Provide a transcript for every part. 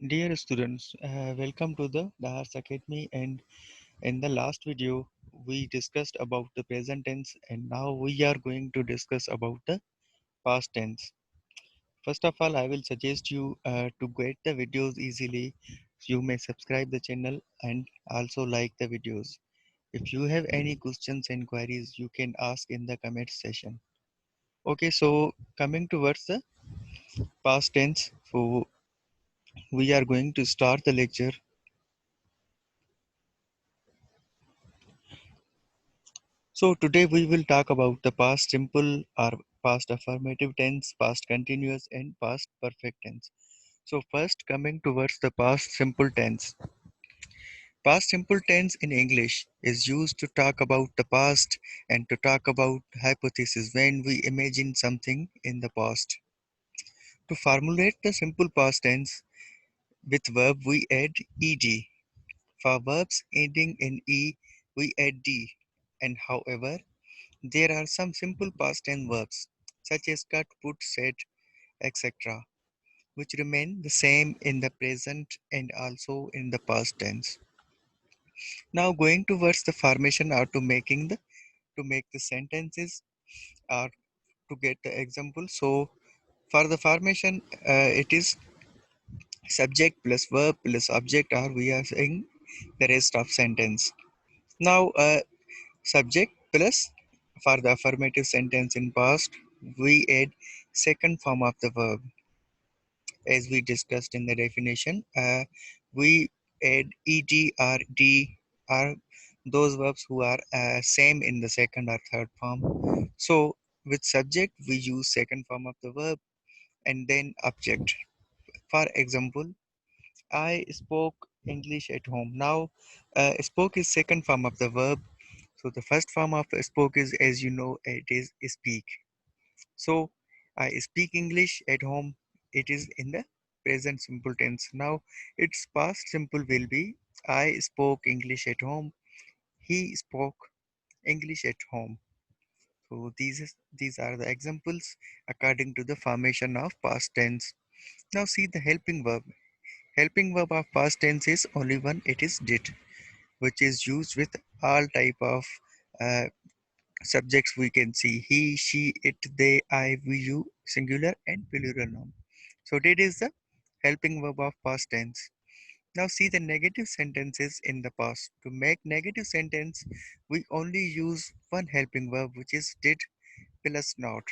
Dear students, welcome to the Dahas Academy. And in the last video, we discussed about the present tense, and now we are going to discuss about the past tense. First of all, I will suggest you to get the videos easily. You may subscribe the channel and also like the videos. If you have any questions and queries, you can ask in the comment section. Okay, so coming towards the past tense, so we are going to start the lecture. So today we will talk about the past simple or past affirmative tense, past continuous and past perfect tense. So first coming towards the past simple tense. Past simple tense in English is used to talk about the past and to talk about hypothesis when we imagine something in the past. To formulate the simple past tense with verb we add ed. For verbs ending in e we add d. And however, there are some simple past tense verbs such as cut, put, said, etc., which remain the same in the present and also in the past tense. Now going towards the formation or to make the sentences or to get the example. So for the formation, it is subject plus verb plus object, or we are saying the rest of sentence. Now subject plus for the affirmative sentence in past, we add second form of the verb as we discussed in the definition. We add ed or d are those verbs who are same in the second or third form. So with subject we use second form of the verb and then object. For example, I spoke English at home. Now spoke is second form of the verb. So the first form of spoke is, as you know, it is speak. So I speak English at home. It is in the present simple tense. Now its past simple will be I spoke English at home. He spoke English at home. So these are the examples according to the formation of past tense. Now see the helping verb. Helping verb of past tense is only one. It is did, which is used with all type of uh, subjects. We can see he, she, it, they, I, we, you, singular and plural noun. So did is the helping verb of past tense. Now see the negative sentences in the past. To make negative sentence, we only use one helping verb, which is did plus not.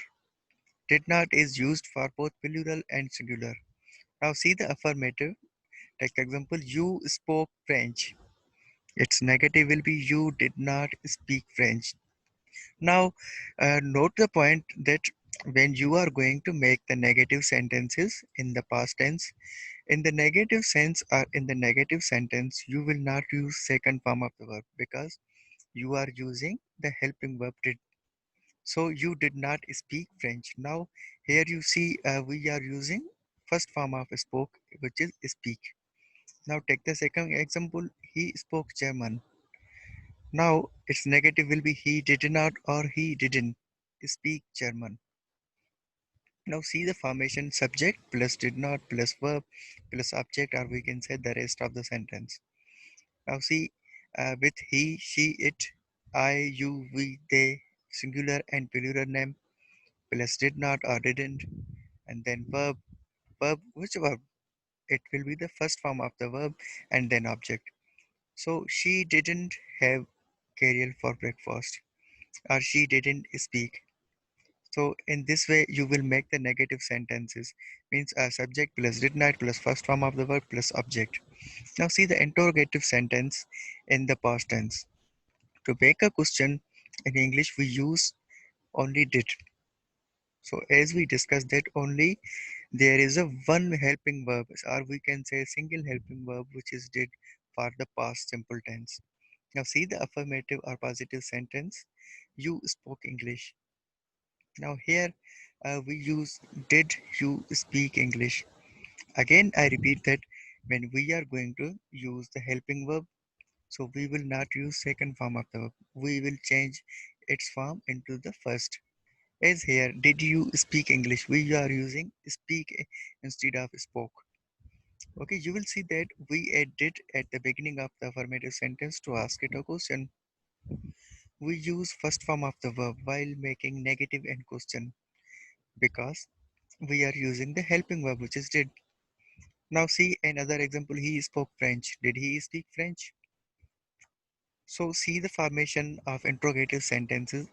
Did not is used for both plural and singular. Now see the affirmative. Take example, you spoke French. Its negative will be you did not speak French. Now, note the point that when you are going to make the negative sentences in the past tense, in the negative sense or in the negative sentence, you will not use second form of the verb because you are using the helping verb did. So you did not speak French. Now here you see we are using first form of spoke, which is speak. Now take the second example. He spoke German. Now its negative will be he did not or he didn't speak German. Now see the formation subject plus did not plus verb plus object, or we can say the rest of the sentence. Now see with he, she, it, I, you, we, they, singular and plural name plus did not or didn't, and then verb. Verb, which verb? It will be the first form of the verb and then object. So she didn't have cereal for breakfast, or she didn't speak. So in this way, you will make the negative sentences. Means subject plus did not plus first form of the verb plus object. Now see the interrogative sentence in the past tense. To make a question in English, we use only did. So as we discussed that only there is a one helping verb, or we can say single helping verb, which is did for the past simple tense. Now see the affirmative or positive sentence. You spoke English. Now here we use did you speak English. Again I repeat that when we are going to use the helping verb, so we will not use second form of the verb. We will change its form into the first. As here, did you speak English? We are using speak instead of spoke. Okay, you will see that we added at the beginning of the affirmative sentence to ask it a question. We use first form of the verb while making negative and question because we are using the helping verb which is did. Now see another example. He spoke French. Did he speak French? So see the formation of interrogative sentences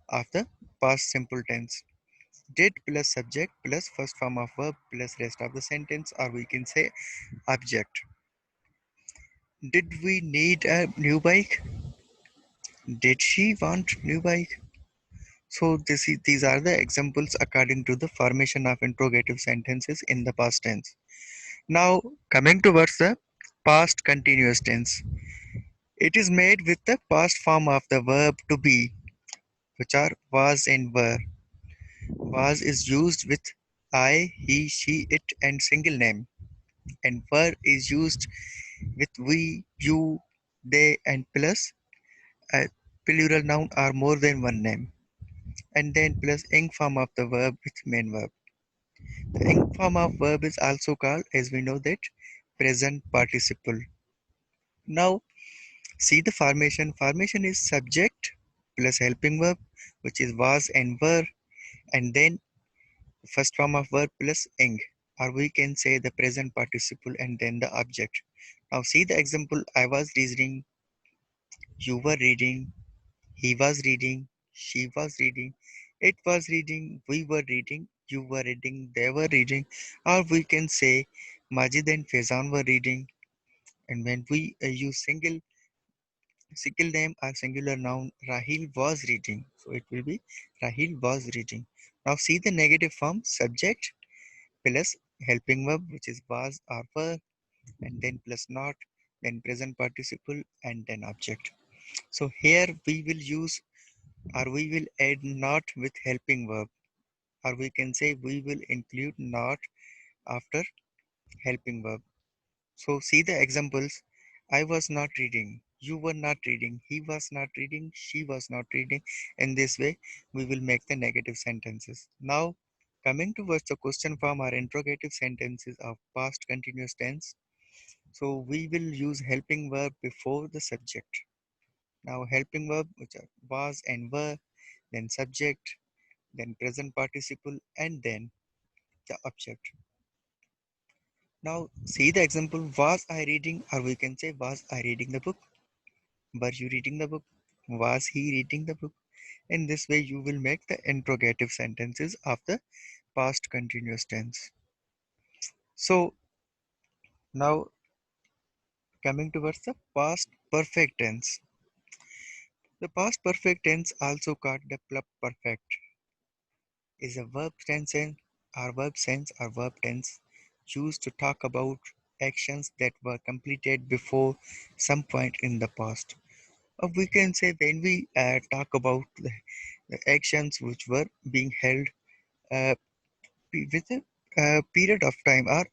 of the past simple tense. Did plus subject plus first form of verb plus rest of the sentence, or we can say object. Did we need a new bike? Did she want new bike? So these are the examples according to the formation of interrogative sentences in the past tense. Now coming towards the past continuous tense. It is made with the past form of the verb to be, which are was and were. Was is used with I, he, she, it, and single name, and were is used with we, you, they, and plus a plural noun or more than one name, and then plus ing form of the verb with main verb. The ing form of verb is also called, as we know that, present participle. Now see the formation. Formation is subject plus helping verb, which is was and were, and then first form of verb plus ing, or we can say the present participle and then the object. Now see the example. I was reading, you were reading, he was reading, she was reading, it was reading, we were reading, you were reading, they were reading, or we can say Majid and Faizan were reading. And when we use single name or singular noun, Rahil was reading. So it will be Rahil was reading. Now see the negative form, subject plus helping verb, which is was or were, and then plus not, then present participle, and then object. So here we will use, or we will add not with helping verb, or we can say we will include not after helping verb. So see the examples. I was not reading, you were not reading, he was not reading, she was not reading. In this way we will make the negative sentences. Now coming towards the question form or interrogative sentences of past continuous tense. So we will use helping verb before the subject. Now helping verb, which are was and were, then subject, then present participle, and then the object. Now see the example. Was I reading, or we can say was I reading the book? Were you reading the book? Was he reading the book? In this way you will make the interrogative sentences of the past continuous tense. So now coming towards the past perfect tense. The past perfect tense, also called the perfect, is a verb sense or verb tense used to talk about actions that were completed before some point in the past. Or we can say when we talk about the actions which were being held uh, with a period of time, or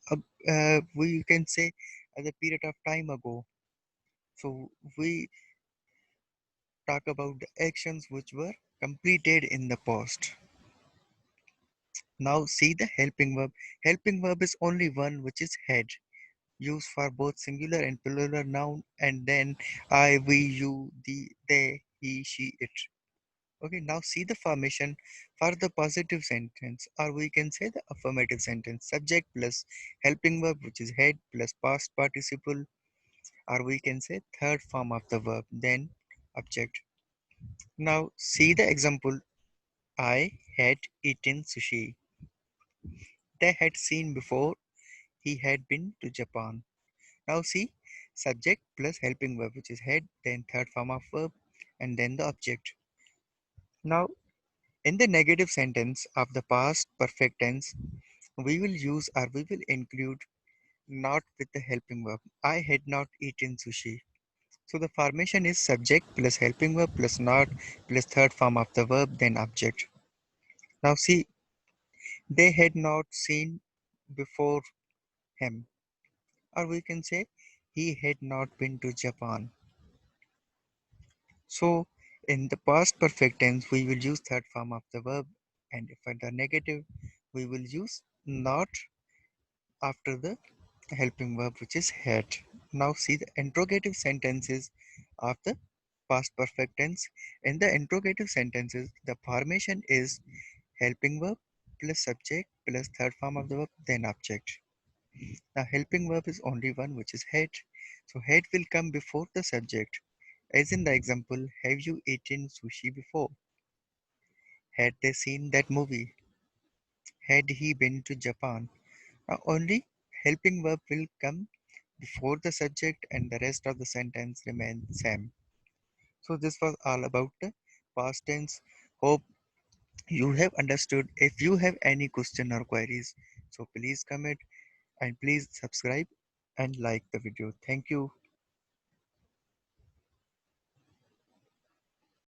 we can say the period of time ago. So we talk about the actions which were completed in the past. Now see the helping verb. Helping verb is only one, which is had, used for both singular and plural noun, and then I, we, you, the, they, he, she, it. Okay, now see the formation for the positive sentence, or we can say the affirmative sentence. Subject plus helping verb, which is had, plus past participle, or we can say third form of the verb, then object. Now see the example. I had eaten sushi. They had seen before he had been to Japan. Now see subject plus helping verb, which is had, then third form of verb, and then the object. Now in the negative sentence of the past perfect tense, we will use, or we will include not with the helping verb. I had not eaten sushi. So the formation is subject plus helping verb plus not plus third form of the verb, then object. Now see, they had not seen before him, or we can say he had not been to Japan. So in the past perfect tense, we will use third form of the verb, and for the negative, we will use not after the helping verb which is had. Now see the interrogative sentences of the past perfect tense. In the interrogative sentences, the formation is helping verb plus subject plus third form of the verb then object. Now helping verb is only one which is had. So had will come before the subject. As in the example, have you eaten sushi before? Had they seen that movie? Had he been to Japan? Now only helping verb will come before the subject and the rest of the sentence remains same. So this was all about the past tense. Hope you have understood. If you have any question or queries, so please comment and please subscribe and like the video. Thank you.